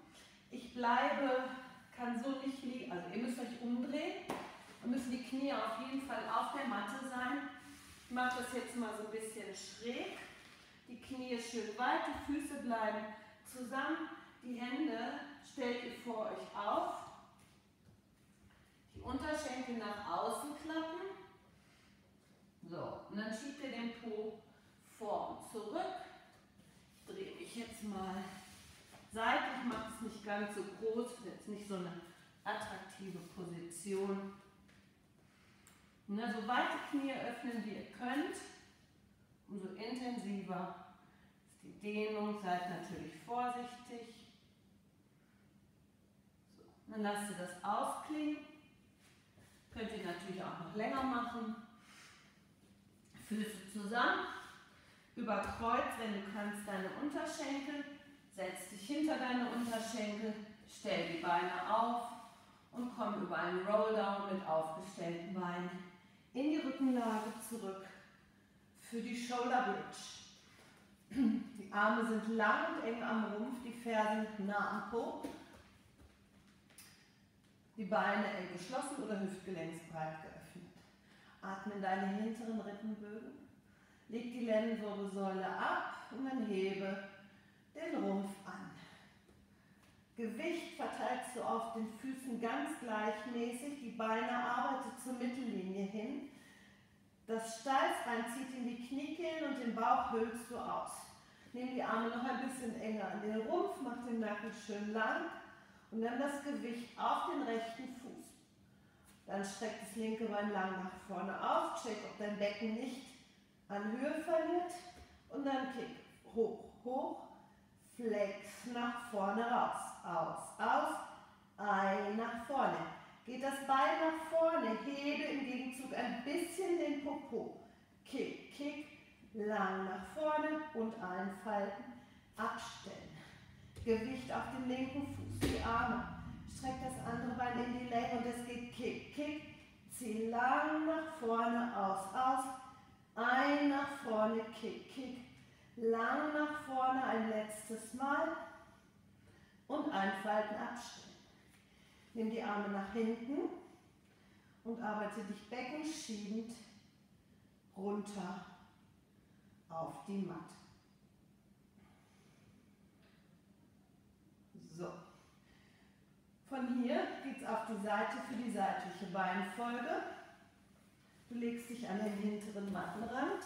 Ich bleibe, kann so nicht liegen, also ihr müsst euch umdrehen. Dann müssen die Knie auf jeden Fall auf der Matte sein. Ich mache das jetzt mal so ein bisschen schräg. Die Knie schön weit, die Füße bleiben zusammen. Die Hände stellt ihr vor euch auf. Die Unterschenkel nach außen klappen. So, und dann schiebt ihr den Po vor und zurück. Ich drehe mich jetzt mal seitlich, mache es nicht ganz so groß, jetzt nicht so eine attraktive Position. So weit die Knie öffnen, wie ihr könnt, umso intensiver ist die Dehnung. Seid natürlich vorsichtig. So, dann lasst ihr das ausklingen. Könnt ihr natürlich auch noch länger machen. Füße zusammen, über Kreuz, wenn du kannst, deine Unterschenkel. Setz dich hinter deine Unterschenkel, Stell die Beine auf und komm über einen Rolldown mit aufgestellten Beinen in die Rückenlage zurück für die Shoulder Bridge. Die Arme sind lang und eng am Rumpf, die Fersen nah am Po. Die Beine eng geschlossen oder hüftgelenksbreit geöffnet. Atme in deine hinteren Rippenbögen. Leg die Lendenwirbelsäule ab und dann hebe den Rumpf an. Gewicht verteilst du auf den Füßen ganz gleichmäßig. Die Beine arbeitet zur Mittellinie hin. Das Steißbein zieht in die Kniekehlen und den Bauch hüllst du aus. Nimm die Arme noch ein bisschen enger an den Rumpf, mach den Nacken schön lang und dann das Gewicht auf den rechten Fuß. Dann streck das linke Bein lang nach vorne auf, check, ob dein Becken nicht an Höhe verliert und dann kick hoch, hoch, flex nach vorne raus, aus, aus, ein nach vorne. Geht das Bein nach vorne, hebe im Gegenzug ein bisschen den Popo. Kick, kick, lang nach vorne und einfalten, abstellen. Gewicht auf den linken Fuß, die Arme. Streck das andere Bein in die Länge und es geht kick, kick. Zieh lang nach vorne, aus, aus. Ein nach vorne, kick, kick. Lang nach vorne, ein letztes Mal. Und einfalten, abstellen. Nimm die Arme nach hinten und arbeite dich beckenschiebend runter auf die Matte. So. Von hier geht es auf die Seite für die seitliche Beinfolge. Du legst dich an den hinteren Mattenrand.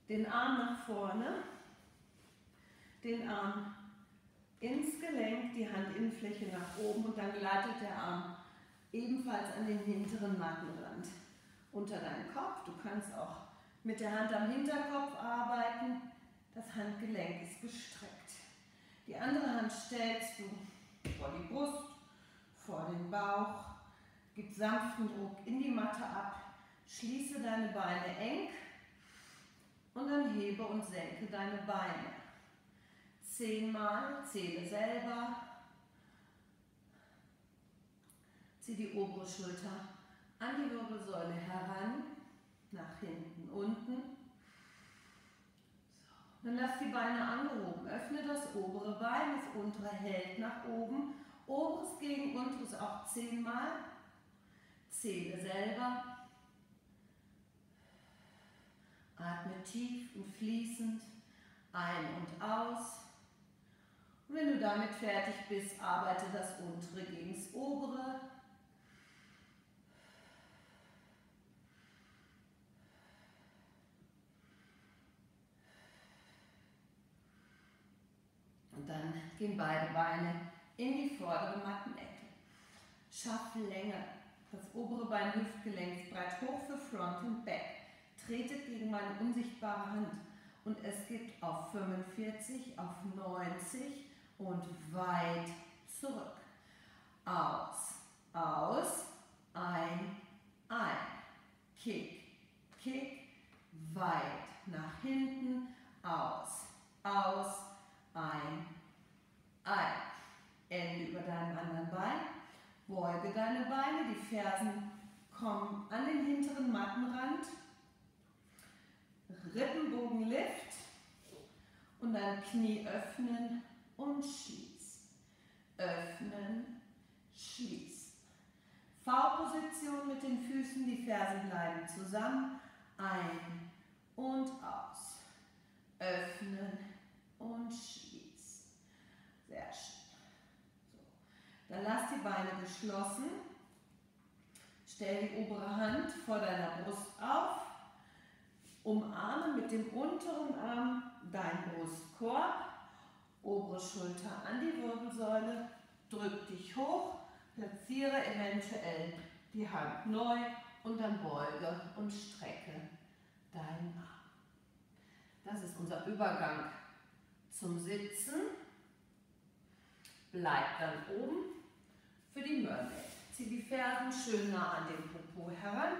Den Arm nach vorne, den Arm ins Gelenk, die Handinnenfläche nach oben und dann gleitet der Arm ebenfalls an den hinteren Mattenrand unter deinen Kopf. Du kannst auch mit der Hand am Hinterkopf arbeiten. Das Handgelenk ist gestreckt. Die andere Hand stellst du vor die Brust, vor den Bauch. Gib sanften Druck in die Matte ab. Schließe deine Beine eng und dann hebe und senke deine Beine. 10-mal, zähle selber. Zieh die obere Schulter an die Wirbelsäule heran, nach hinten, unten. So. Dann lass die Beine angehoben. Öffne das obere Bein, das untere hält nach oben. Oberes gegen unteres auch 10-mal. Zähle selber. Atme tief und fließend ein und aus. Und wenn du damit fertig bist, arbeite das untere gegen das obere. Und dann gehen beide Beine in die vordere Mattenecke. Schaff Länge. Das obere Bein hüftgelenksbreit hoch für Front und Back. Tretet gegen meine unsichtbare Hand. Und es geht auf 45, auf 90 und weit zurück. Aus, aus, ein, kick, kick, weit nach hinten, aus, ein, Ende über deinem anderen Bein, beuge deine Beine, die Fersen kommen an den hinteren Mattenrand, Rippenbogen lift und dann Knie öffnen und schließen. Öffnen, schließen. V-Position mit den Füßen, die Fersen bleiben zusammen. Ein und aus. Öffnen und schließen. Sehr schön. So. Dann lass die Beine geschlossen. Stell die obere Hand vor deiner Brust auf. Umarme mit dem unteren Arm deinen Brustkorb. Obere Schulter an die Wirbelsäule. Drück dich hoch. Platziere eventuell die Hand neu und dann beuge und strecke deinen Arm. Das ist unser Übergang zum Sitzen. Bleib dann oben für die Mermaid. Zieh die Fersen schön nah an den Popo heran.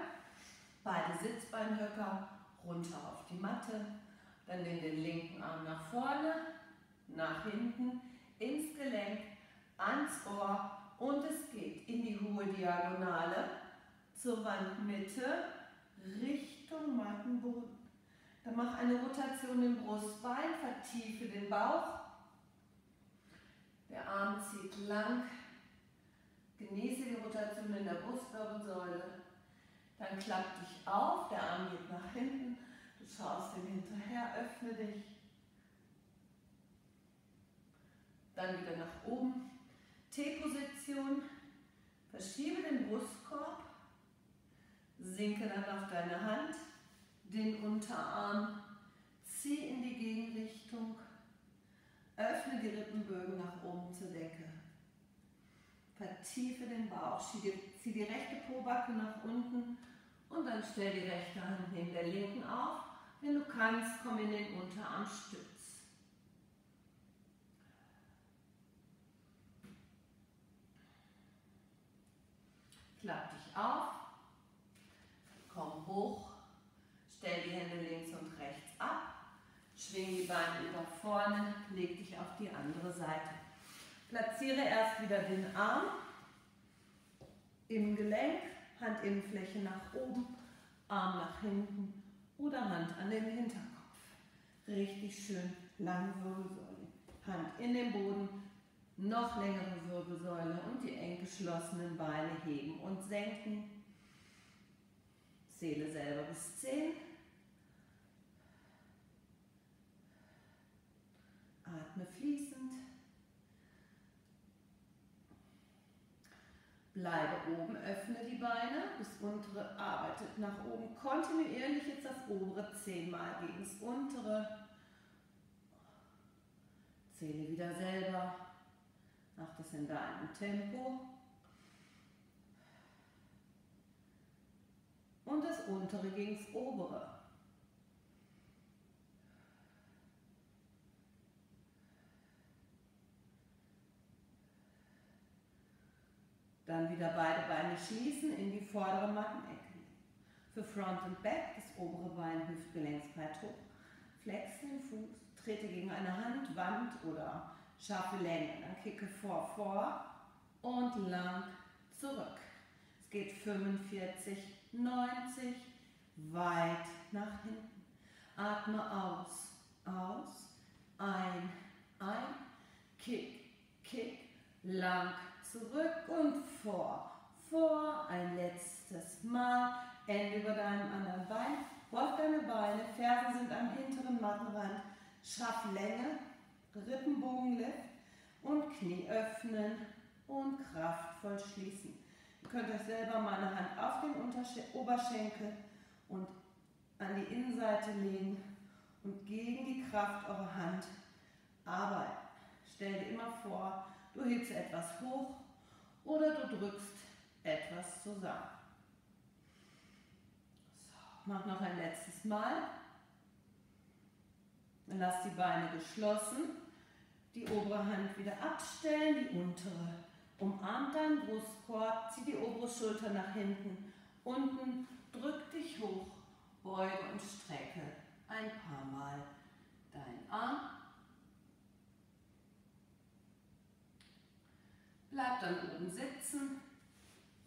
Beide Sitzbeinhöcker runter auf die Matte. Dann nimm den linken Arm nach vorne nach hinten, ins Gelenk, ans Ohr und es geht in die hohe Diagonale zur Wandmitte Richtung Mattenboden. Dann mach eine Rotation im Brustbein, vertiefe den Bauch. Der Arm zieht lang. Genieße die Rotation in der Brustwirbelsäule. Dann klapp dich auf, der Arm geht nach hinten. Du schaust ihm hinterher, öffne dich. Dann wieder nach oben. T-Position. Verschiebe den Brustkorb. Sinke dann auf deine Hand. Den Unterarm. Zieh in die Gegenrichtung. Öffne die Rippenbögen nach oben zur Decke. Vertiefe den Bauch. Zieh die rechte Pobacke nach unten. Und dann stell die rechte Hand neben der linken auf. Wenn du kannst, komm in den Unterarmstütz. Klapp dich auf, komm hoch, stell die Hände links und rechts ab, schwing die Beine über vorne, leg dich auf die andere Seite. Platziere erst wieder den Arm im Gelenk, Handinnenfläche nach oben, Arm nach hinten oder Hand an den Hinterkopf. Richtig schön lange Wirbelsäule. Hand in den Boden. Noch längere Wirbelsäule und die eng geschlossenen Beine heben und senken. Zähle selber bis 10. Atme fließend. Bleibe oben, öffne die Beine. Das untere arbeitet nach oben. Kontinuierlich jetzt das obere 10-mal gegen das untere. Zähle wieder selber. Mach das in deinem Tempo. Und das untere gegen das obere. Dann wieder beide Beine schließen, in die vordere Mattenecke. Für Front und Back das obere Bein hüftgelenksbreit hoch. Flexe den Fuß, trete gegen eine Hand, Wand oder scharfe Länge. Dann kicke vor und lang zurück. Es geht 45, 90, weit nach hinten. Atme aus, ein, kick, lang zurück und vor, ein letztes Mal. Ende über deinem anderen Bein. Roll deine Beine, Fersen sind am hinteren Mattenrand. Schaff Länge, Rippenbogenlift und Knie öffnen und kraftvoll schließen. Ihr könnt euch selber mal eine Hand auf den Oberschenkel und an die Innenseite legen und gegen die Kraft eurer Hand arbeiten. Stell dir immer vor, du hebst etwas hoch oder du drückst etwas zusammen. So, mach noch ein letztes Mal. Dann lass die Beine geschlossen, die obere Hand wieder abstellen, die untere. Umarmt deinen Brustkorb, zieh die obere Schulter nach hinten, unten, drück dich hoch, beuge und strecke ein paar Mal deinen Arm. Bleib dann oben sitzen.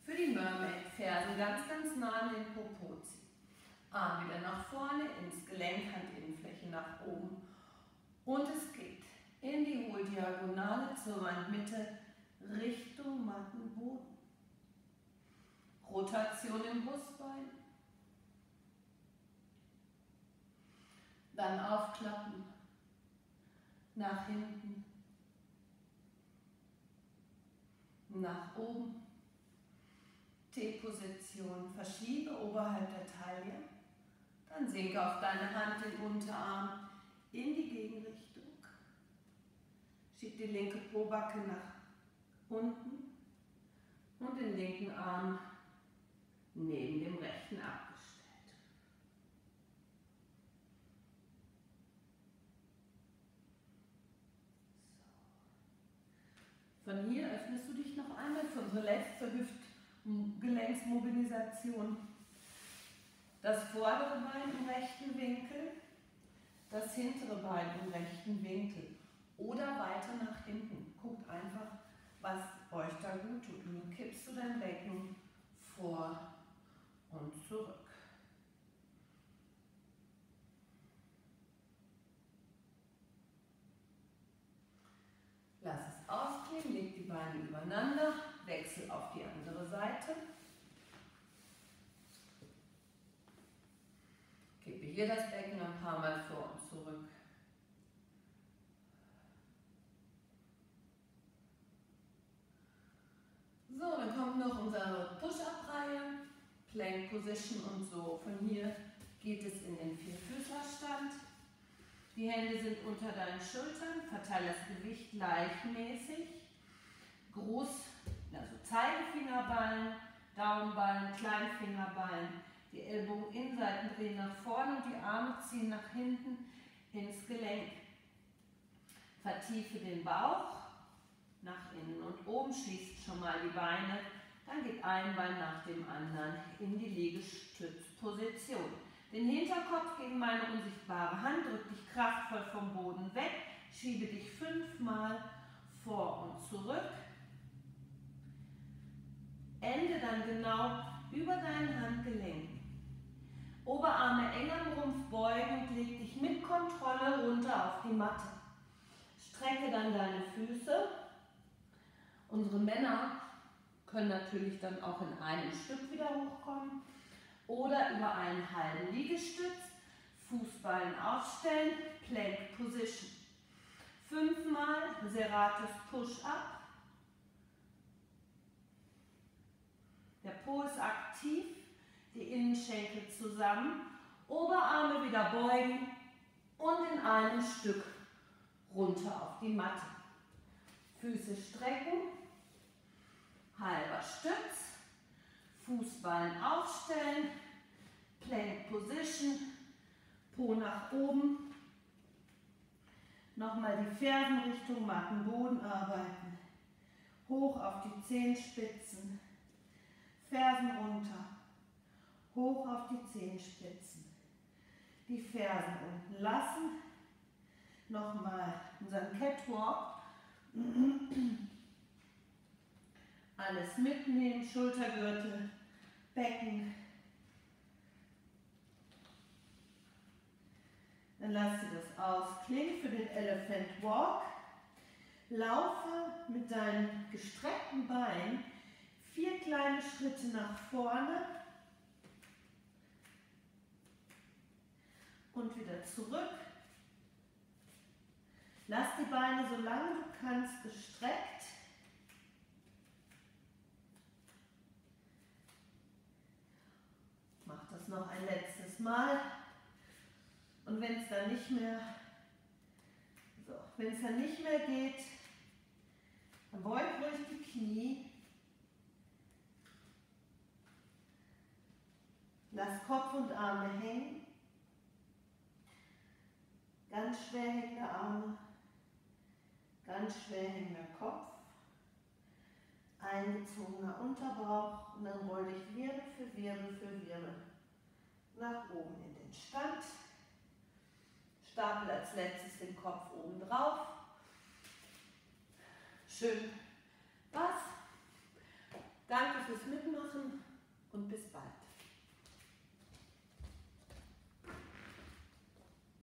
Für die Mermaid-Fersen ganz nah an den Popo ziehen. Arm wieder nach vorne, ins Gelenk, Handinnenfläche nach oben. Und es geht in die hohe Diagonale zur Wandmitte Richtung Mattenboden. Rotation im Brustbein. Dann aufklappen. Nach hinten. Nach oben. T-Position. Verschiebe oberhalb der Taille. Dann sinke auf deine Hand den Unterarm in die Gegenrichtung. Schieb die linke Pobacke nach unten und den linken Arm neben dem rechten abgestellt. So. Von hier öffnest du dich noch einmal für unsere letzte Hüftgelenksmobilisation. Das vordere Bein im rechten Winkel, das hintere Bein im rechten Winkel. oder weiter nach hinten. Guckt einfach, was euch da gut tut. Nun kippst du dein Becken vor und zurück. Lass es ausklingen, leg die Beine übereinander, wechsel auf die andere Seite. Kippe hier das Becken ein paar Mal vor und zurück. So, dann kommt noch unsere Push-Up-Reihe, Plank Position und so. Von hier geht es in den Vierfüßlerstand. Die Hände sind unter deinen Schultern, verteile das Gewicht gleichmäßig. Also Zeigefingerballen, Daumenballen, Kleinfingerballen. Die Ellbogen Innenseiten drehen nach vorne und die Arme ziehen nach hinten ins Gelenk. Vertiefe den Bauch nach innen und oben, schließt schon mal die Beine. Dann geht ein Bein nach dem anderen in die Liegestützposition. Den Hinterkopf gegen meine unsichtbare Hand, drück dich kraftvoll vom Boden weg, schiebe dich 5-mal vor und zurück. Ende dann genau über deinen Handgelenken. Oberarme eng am Rumpf beugen und leg dich mit Kontrolle runter auf die Matte. Strecke dann deine Füße. Unsere Männer können natürlich dann auch in einem Stück wieder hochkommen oder über einen halben Liegestütz, Fußballen aufstellen, Plank Position. 5-mal Serratus Push-Up. Der Po ist aktiv, die Innenschenkel zusammen, Oberarme wieder beugen und in einem Stück runter auf die Matte. Füße strecken, halber Stütz, Fußballen aufstellen, Plank Position, Po nach oben. Nochmal die Fersen Richtung Mattenboden arbeiten. Hoch auf die Zehenspitzen, Fersen runter, hoch auf die Zehenspitzen. Die Fersen unten lassen. Nochmal unseren Catwalk. Alles mitnehmen, Schultergürtel, Becken. Dann lass dir das ausklingen für den Elephant Walk. Laufe mit deinen gestreckten Beinen 4 kleine Schritte nach vorne und wieder zurück. Lass die Beine, solange du kannst, gestreckt. Mach das noch ein letztes Mal. Und wenn es dann nicht mehr, geht, dann beug ruhig die Knie. Lass Kopf und Arme hängen. Ganz schwer hängende Arme. Ganz schwer hängender Kopf, eingezogener Unterbauch und dann roll dich Wirbel für Wirbel für Wirbel nach oben in den Stand. Stapel als letztes den Kopf oben drauf. Schön. Was? Danke fürs Mitmachen und bis bald.